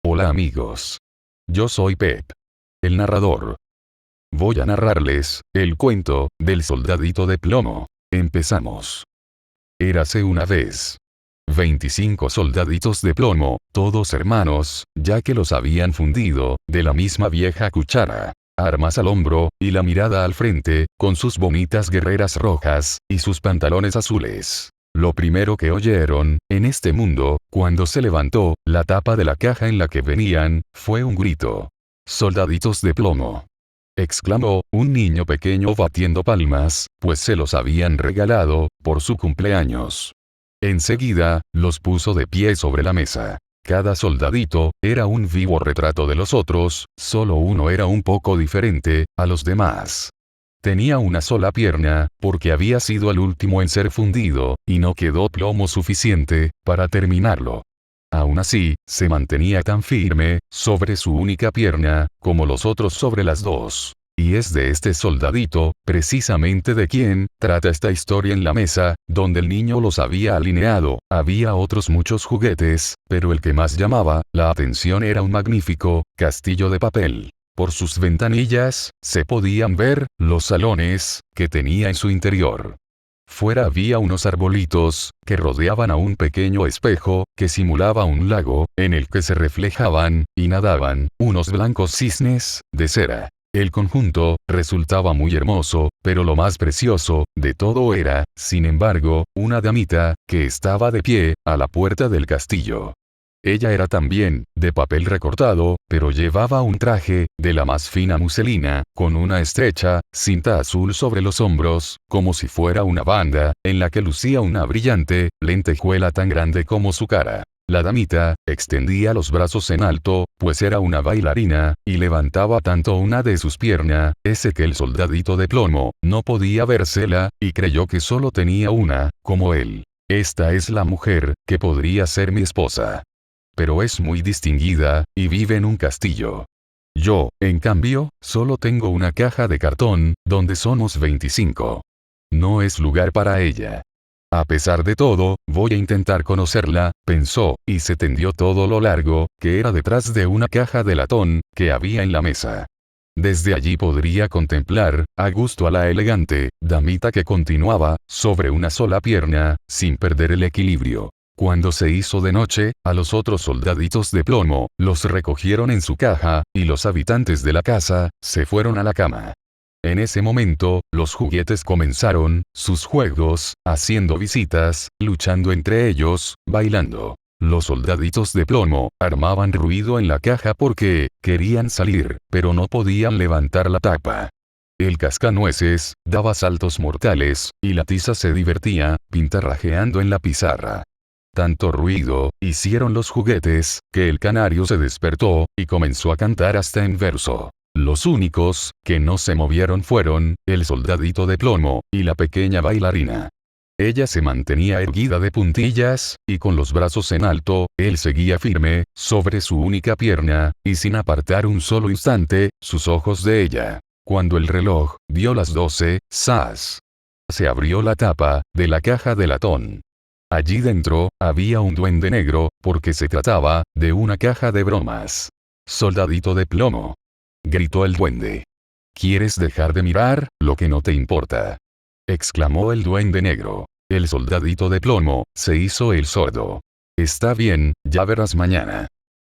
Hola amigos. Yo soy Pep, el narrador. Voy a narrarles el cuento del soldadito de plomo. Empezamos. Érase una vez 25 soldaditos de plomo, todos hermanos, ya que los habían fundido de la misma vieja cuchara. Armas al hombro, y la mirada al frente, con sus bonitas guerreras rojas, y sus pantalones azules. Lo primero que oyeron, en este mundo, cuando se levantó la tapa de la caja en la que venían, fue un grito. «Soldaditos de plomo», exclamó un niño pequeño batiendo palmas, pues se los habían regalado por su cumpleaños. Enseguida, los puso de pie sobre la mesa. Cada soldadito era un vivo retrato de los otros, solo uno era un poco diferente a los demás. Tenía una sola pierna, porque había sido el último en ser fundido, y no quedó plomo suficiente para terminarlo. Aún así, se mantenía tan firme sobre su única pierna, como los otros sobre las dos. Y es de este soldadito, precisamente de quien trata esta historia en la mesa, donde el niño los había alineado. Había otros muchos juguetes, pero el que más llamaba la atención era un magnífico castillo de papel. Por sus ventanillas, se podían ver los salones que tenía en su interior. Fuera había unos arbolitos, que rodeaban a un pequeño espejo, que simulaba un lago, en el que se reflejaban, y nadaban, unos blancos cisnes, de cera. El conjunto resultaba muy hermoso, pero lo más precioso de todo era, sin embargo, una damita, que estaba de pie, a la puerta del castillo. Ella era también, de papel recortado, pero llevaba un traje, de la más fina muselina, con una estrecha cinta azul sobre los hombros, como si fuera una banda, en la que lucía una brillante lentejuela tan grande como su cara. La damita extendía los brazos en alto, pues era una bailarina, y levantaba tanto una de sus piernas, que el soldadito de plomo no podía vérsela, y creyó que solo tenía una, como él. Esta es la mujer que podría ser mi esposa. Pero es muy distinguida, y vive en un castillo. Yo, en cambio, solo tengo una caja de cartón, donde somos 25. No es lugar para ella. A pesar de todo, voy a intentar conocerla, pensó, y se tendió todo lo largo, que era detrás de una caja de latón, que había en la mesa. Desde allí podría contemplar, a gusto a la elegante damita que continuaba, sobre una sola pierna, sin perder el equilibrio. Cuando se hizo de noche, a los otros soldaditos de plomo, los recogieron en su caja, y los habitantes de la casa, se fueron a la cama. En ese momento, los juguetes comenzaron sus juegos, haciendo visitas, luchando entre ellos, bailando. Los soldaditos de plomo armaban ruido en la caja porque querían salir, pero no podían levantar la tapa. El cascanueces daba saltos mortales, y la tiza se divertía, pintarrajeando en la pizarra. Tanto ruido hicieron los juguetes, que el canario se despertó, y comenzó a cantar hasta en verso. Los únicos que no se movieron fueron el soldadito de plomo y la pequeña bailarina. Ella se mantenía erguida de puntillas, y con los brazos en alto, él seguía firme, sobre su única pierna, y sin apartar un solo instante sus ojos de ella. Cuando el reloj dio las 12, ¡zas!, se abrió la tapa de la caja de latón. Allí dentro había un duende negro, porque se trataba de una caja de bromas. «Soldadito de plomo», gritó el duende. «¿Quieres dejar de mirar lo que no te importa?», exclamó el duende negro. El soldadito de plomo se hizo el sordo. «Está bien, ya verás mañana»,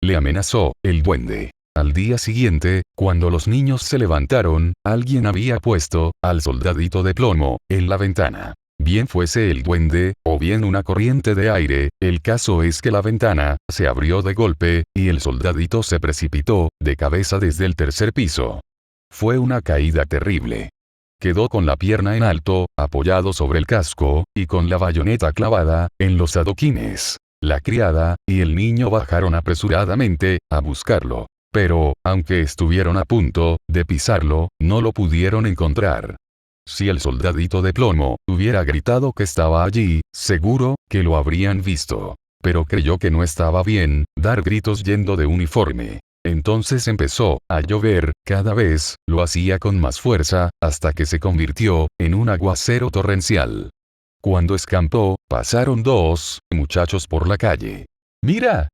le amenazó el duende. Al día siguiente, cuando los niños se levantaron, alguien había puesto al soldadito de plomo en la ventana. Bien fuese el duende, o bien una corriente de aire, el caso es que la ventana se abrió de golpe, y el soldadito se precipitó de cabeza desde el tercer piso. Fue una caída terrible. Quedó con la pierna en alto, apoyado sobre el casco, y con la bayoneta clavada en los adoquines. La criada y el niño bajaron apresuradamente a buscarlo. Pero, aunque estuvieron a punto de pisarlo, no lo pudieron encontrar. Si el soldadito de plomo hubiera gritado que estaba allí, seguro que lo habrían visto. Pero creyó que no estaba bien dar gritos yendo de uniforme. Entonces empezó a llover, cada vez lo hacía con más fuerza, hasta que se convirtió en un aguacero torrencial. Cuando escampó, pasaron dos muchachos por la calle. «¡Mira!»,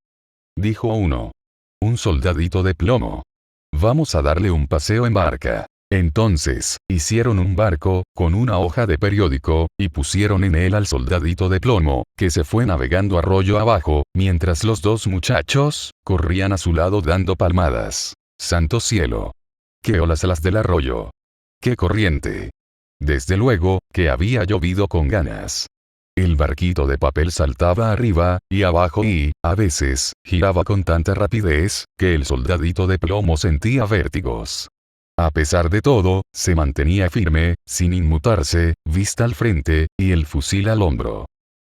dijo uno. Un soldadito de plomo. Vamos a darle un paseo en barca. Entonces, hicieron un barco, con una hoja de periódico, y pusieron en él al soldadito de plomo, que se fue navegando arroyo abajo, mientras los dos muchachos, corrían a su lado dando palmadas. ¡Santo cielo! ¡Qué olas las del arroyo! ¡Qué corriente! Desde luego, que había llovido con ganas. El barquito de papel saltaba arriba, y abajo y, a veces, giraba con tanta rapidez, que el soldadito de plomo sentía vértigos. A pesar de todo, se mantenía firme, sin inmutarse, vista al frente, y el fusil al hombro.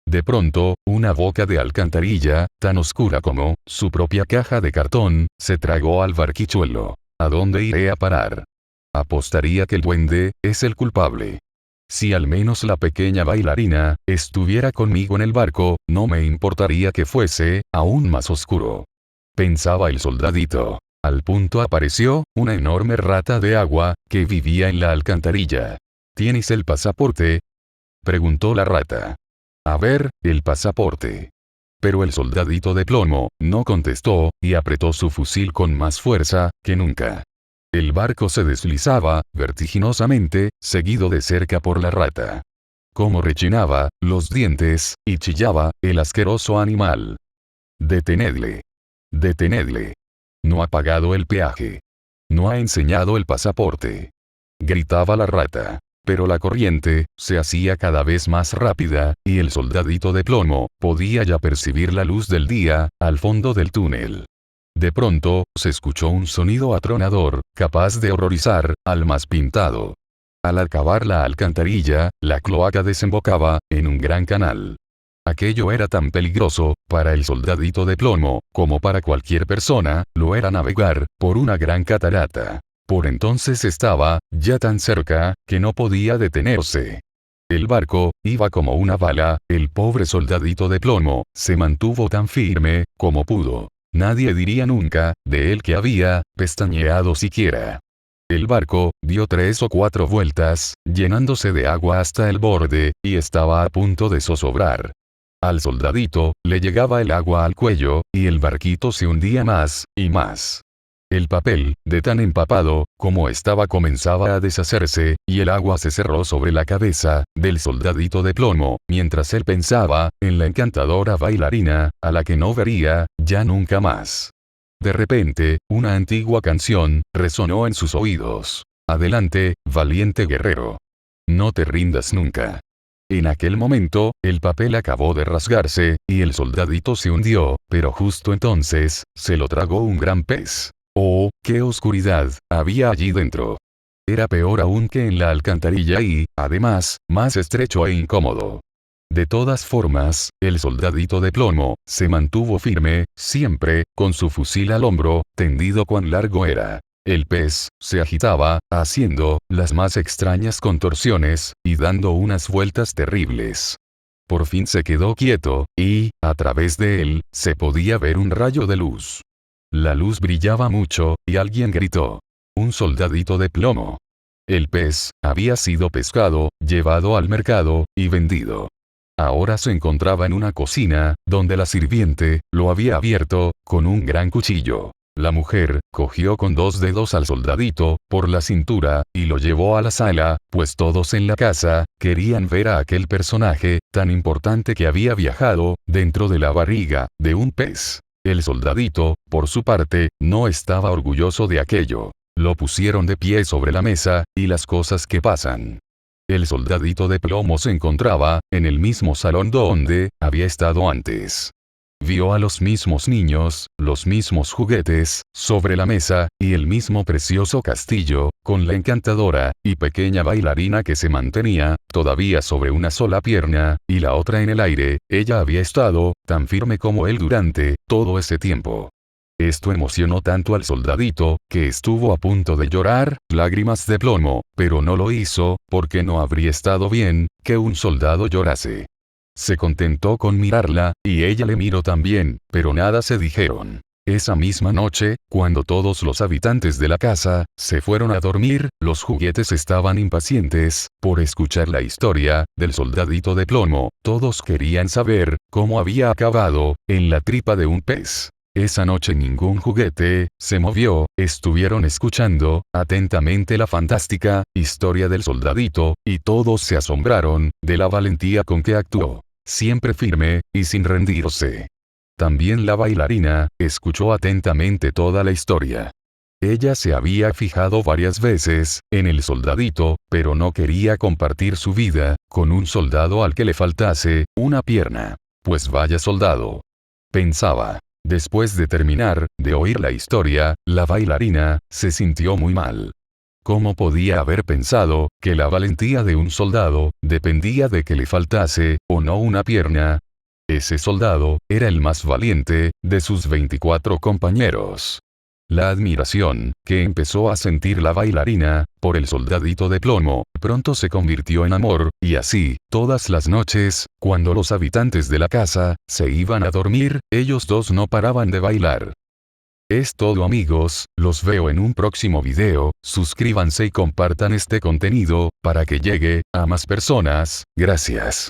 De pronto, una boca de alcantarilla, tan oscura como su propia caja de cartón, se tragó al barquichuelo. ¿A dónde iré a parar? Apostaría que el duende es el culpable. Si al menos la pequeña bailarina estuviera conmigo en el barco, no me importaría que fuese aún más oscuro. Pensaba el soldadito. Al punto apareció una enorme rata de agua, que vivía en la alcantarilla. ¿Tienes el pasaporte?, preguntó la rata. A ver, el pasaporte. Pero el soldadito de plomo no contestó, y apretó su fusil con más fuerza que nunca. El barco se deslizaba, vertiginosamente, seguido de cerca por la rata. Cómo rechinaba los dientes, y chillaba el asqueroso animal. Detenedle. Detenedle. No ha pagado el peaje. No ha enseñado el pasaporte. Gritaba la rata. Pero la corriente se hacía cada vez más rápida, y el soldadito de plomo podía ya percibir la luz del día al fondo del túnel. De pronto, se escuchó un sonido atronador, capaz de horrorizar al más pintado. Al acabar la alcantarilla, la cloaca desembocaba en un gran canal. Aquello era tan peligroso, para el soldadito de plomo, como para cualquier persona, lo era navegar por una gran catarata. Por entonces estaba ya tan cerca, que no podía detenerse. El barco iba como una bala, el pobre soldadito de plomo se mantuvo tan firme como pudo. Nadie diría nunca de él que había pestañeado siquiera. El barco dio 3 o 4 vueltas, llenándose de agua hasta el borde, y estaba a punto de zozobrar. Al soldadito le llegaba el agua al cuello, y el barquito se hundía más y más. El papel, de tan empapado como estaba, comenzaba a deshacerse, y el agua se cerró sobre la cabeza del soldadito de plomo, mientras él pensaba en la encantadora bailarina, a la que no vería ya nunca más. De repente, una antigua canción resonó en sus oídos. Adelante, valiente guerrero. No te rindas nunca. En aquel momento, el papel acabó de rasgarse, y el soldadito se hundió, pero justo entonces, se lo tragó un gran pez. ¡Oh, qué oscuridad había allí dentro! Era peor aún que en la alcantarilla y, además, más estrecho e incómodo. De todas formas, el soldadito de plomo se mantuvo firme, siempre, con su fusil al hombro, tendido cuán largo era. El pez se agitaba, haciendo las más extrañas contorsiones, y dando unas vueltas terribles. Por fin se quedó quieto, y, a través de él, se podía ver un rayo de luz. La luz brillaba mucho, y alguien gritó. Un soldadito de plomo. El pez había sido pescado, llevado al mercado, y vendido. Ahora se encontraba en una cocina, donde la sirviente lo había abierto con un gran cuchillo. La mujer cogió con 2 dedos al soldadito por la cintura, y lo llevó a la sala, pues todos en la casa querían ver a aquel personaje tan importante que había viajado dentro de la barriga de un pez. El soldadito, por su parte, no estaba orgulloso de aquello. Lo pusieron de pie sobre la mesa, y las cosas que pasan. El soldadito de plomo se encontraba en el mismo salón donde había estado antes. Vio a los mismos niños, los mismos juguetes, sobre la mesa, y el mismo precioso castillo, con la encantadora y pequeña bailarina que se mantenía todavía sobre una sola pierna, y la otra en el aire. Ella había estado tan firme como él durante todo ese tiempo. Esto emocionó tanto al soldadito, que estuvo a punto de llorar lágrimas de plomo, pero no lo hizo, porque no habría estado bien que un soldado llorase. Se contentó con mirarla, y ella le miró también, pero nada se dijeron. Esa misma noche, cuando todos los habitantes de la casa se fueron a dormir, los juguetes estaban impacientes por escuchar la historia del soldadito de plomo. Todos querían saber cómo había acabado en la tripa de un pez. Esa noche ningún juguete se movió, estuvieron escuchando atentamente la fantástica historia del soldadito, y todos se asombraron de la valentía con que actuó, siempre firme y sin rendirse. También la bailarina escuchó atentamente toda la historia. Ella se había fijado varias veces en el soldadito, pero no quería compartir su vida con un soldado al que le faltase una pierna. Pues vaya soldado, pensaba. Después de terminar de oír la historia, la bailarina se sintió muy mal. ¿Cómo podía haber pensado que la valentía de un soldado dependía de que le faltase o no una pierna? Ese soldado era el más valiente de sus 24 compañeros. La admiración que empezó a sentir la bailarina por el soldadito de plomo pronto se convirtió en amor, y así, todas las noches, cuando los habitantes de la casa se iban a dormir, ellos dos no paraban de bailar. Es todo amigos, los veo en un próximo video, suscríbanse y compartan este contenido para que llegue a más personas, gracias.